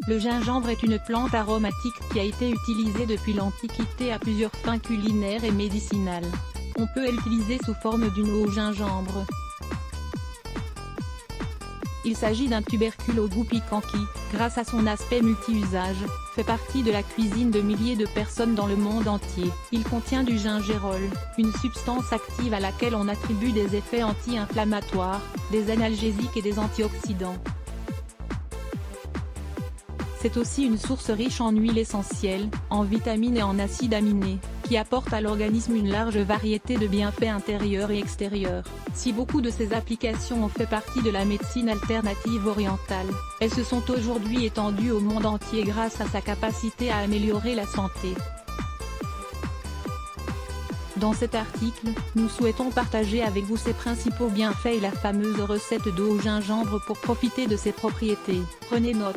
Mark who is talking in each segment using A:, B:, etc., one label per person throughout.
A: Le gingembre est une plante aromatique qui a été utilisée depuis l'Antiquité à plusieurs fins culinaires et médicinales. On peut l'utiliser sous forme d'une eau au gingembre. Il s'agit d'un tubercule au goût piquant qui, grâce à son aspect multi-usage, fait partie de la cuisine de milliers de personnes dans le monde entier. Il contient du gingérol, une substance active à laquelle on attribue des effets anti-inflammatoires, des analgésiques et des antioxydants. C'est aussi une source riche en huiles essentielles, en vitamines et en acides aminés, qui apportent à l'organisme une large variété de bienfaits intérieurs et extérieurs. Si beaucoup de ces applications ont fait partie de la médecine alternative orientale, elles se sont aujourd'hui étendues au monde entier grâce à sa capacité à améliorer la santé. Dans cet article, nous souhaitons partager avec vous ses principaux bienfaits et la fameuse recette d'eau au gingembre pour profiter de ses propriétés. Prenez note.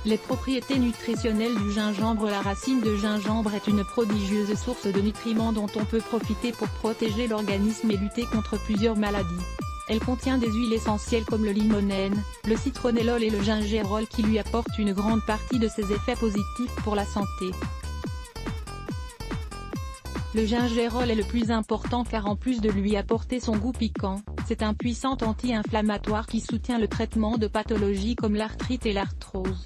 A: Les propriétés nutritionnelles du gingembre. La racine de gingembre est une prodigieuse source de nutriments dont on peut profiter pour protéger l'organisme et lutter contre plusieurs maladies. Elle contient des huiles essentielles comme le limonène, le citronellol et le gingérol qui lui apportent une grande partie de ses effets positifs pour la santé. Le gingérol est le plus important car en plus de lui apporter son goût piquant, c'est un puissant anti-inflammatoire qui soutient le traitement de pathologies comme l'arthrite et l'arthrose.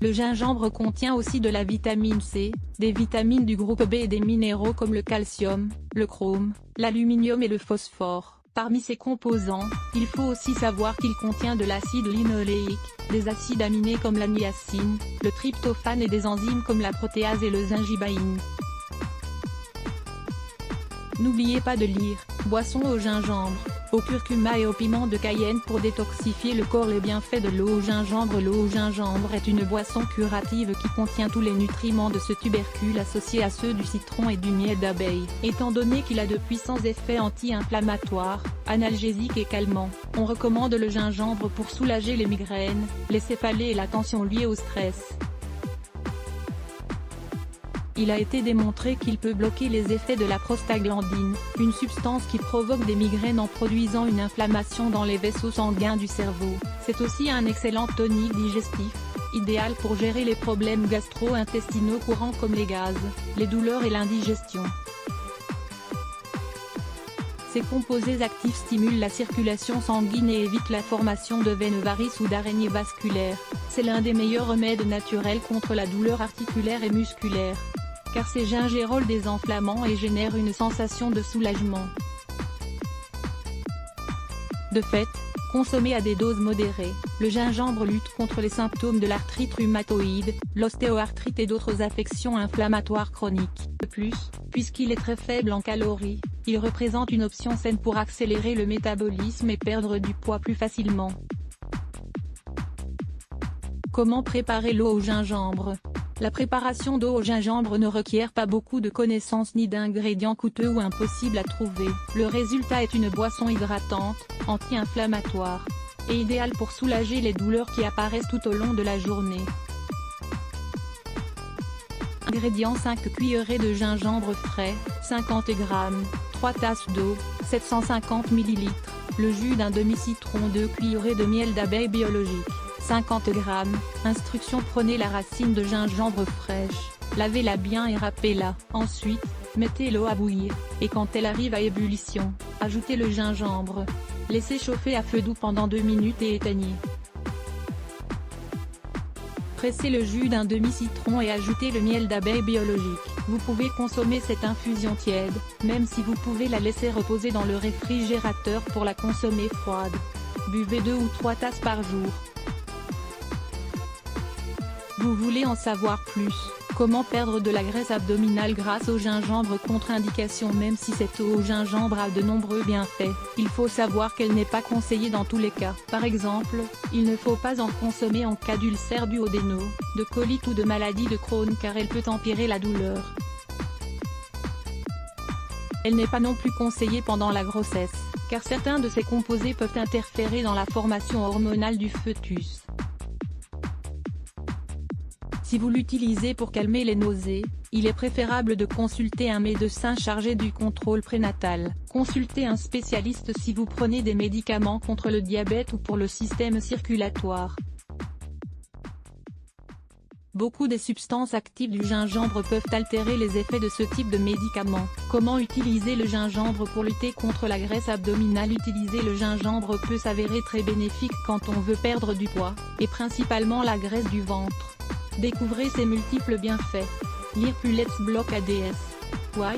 A: Le gingembre contient aussi de la vitamine C, des vitamines du groupe B et des minéraux comme le calcium, le chrome, l'aluminium et le phosphore. Parmi ses composants, il faut aussi savoir qu'il contient de l'acide linoléique, des acides aminés comme la niacine, le tryptophane et des enzymes comme la protéase et le zingibaïne. N'oubliez pas de lire « Boisson au gingembre », au curcuma et au piment de Cayenne pour détoxifier le corps. Les bienfaits de l'eau au gingembre. L'eau au gingembre est une boisson curative qui contient tous les nutriments de ce tubercule associés à ceux du citron et du miel d'abeille. Étant donné qu'il a de puissants effets anti-inflammatoires, analgésiques et calmants, on recommande le gingembre pour soulager les migraines, les céphalées et la tension liée au stress. Il a été démontré qu'il peut bloquer les effets de la prostaglandine, une substance qui provoque des migraines en produisant une inflammation dans les vaisseaux sanguins du cerveau. C'est aussi un excellent tonique digestif, idéal pour gérer les problèmes gastro-intestinaux courants comme les gaz, les douleurs et l'indigestion. Ces composés actifs stimulent la circulation sanguine et évitent la formation de veines varices ou d'araignées vasculaires. C'est l'un des meilleurs remèdes naturels contre la douleur articulaire et musculaire, car ces gingérols désinflammants et génèrent une sensation de soulagement. De fait, consommé à des doses modérées, le gingembre lutte contre les symptômes de l'arthrite rhumatoïde, l'ostéoarthrite et d'autres affections inflammatoires chroniques. De plus, puisqu'il est très faible en calories, il représente une option saine pour accélérer le métabolisme et perdre du poids plus facilement. Comment préparer l'eau au gingembre? La préparation d'eau au gingembre ne requiert pas beaucoup de connaissances ni d'ingrédients coûteux ou impossibles à trouver. Le résultat est une boisson hydratante, anti-inflammatoire, et idéale pour soulager les douleurs qui apparaissent tout au long de la journée. Ingrédients: 5 cuillerées de gingembre frais, 50 g, 3 tasses d'eau, 750 ml, le jus d'un demi-citron, 2 cuillerées de miel d'abeille biologique, 50 g. Instruction: prenez la racine de gingembre fraîche, lavez-la bien et râpez-la. Ensuite, mettez l'eau à bouillir, et quand elle arrive à ébullition, ajoutez le gingembre. Laissez chauffer à feu doux pendant 2 minutes et éteignez. Pressez le jus d'un demi-citron et ajoutez le miel d'abeille biologique. Vous pouvez consommer cette infusion tiède, même si vous pouvez la laisser reposer dans le réfrigérateur pour la consommer froide. Buvez 2 ou 3 tasses par jour. Vous voulez en savoir plus? Comment perdre de la graisse abdominale grâce au gingembre? Contre-indication: même si cette eau au gingembre a de nombreux bienfaits, il faut savoir qu'elle n'est pas conseillée dans tous les cas. Par exemple, il ne faut pas en consommer en cas d'ulcère duodénaux, de colite ou de maladie de Crohn car elle peut empirer la douleur. Elle n'est pas non plus conseillée pendant la grossesse, car certains de ses composés peuvent interférer dans la formation hormonale du fœtus. Si vous l'utilisez pour calmer les nausées, il est préférable de consulter un médecin chargé du contrôle prénatal. Consultez un spécialiste si vous prenez des médicaments contre le diabète ou pour le système circulatoire. Beaucoup des substances actives du gingembre peuvent altérer les effets de ce type de médicament. Comment utiliser le gingembre pour lutter contre la graisse abdominale? Utiliser le gingembre peut s'avérer très bénéfique quand on veut perdre du poids, et principalement la graisse du ventre. Découvrez ses multiples bienfaits. Lire plus Let's Block ADS. Why?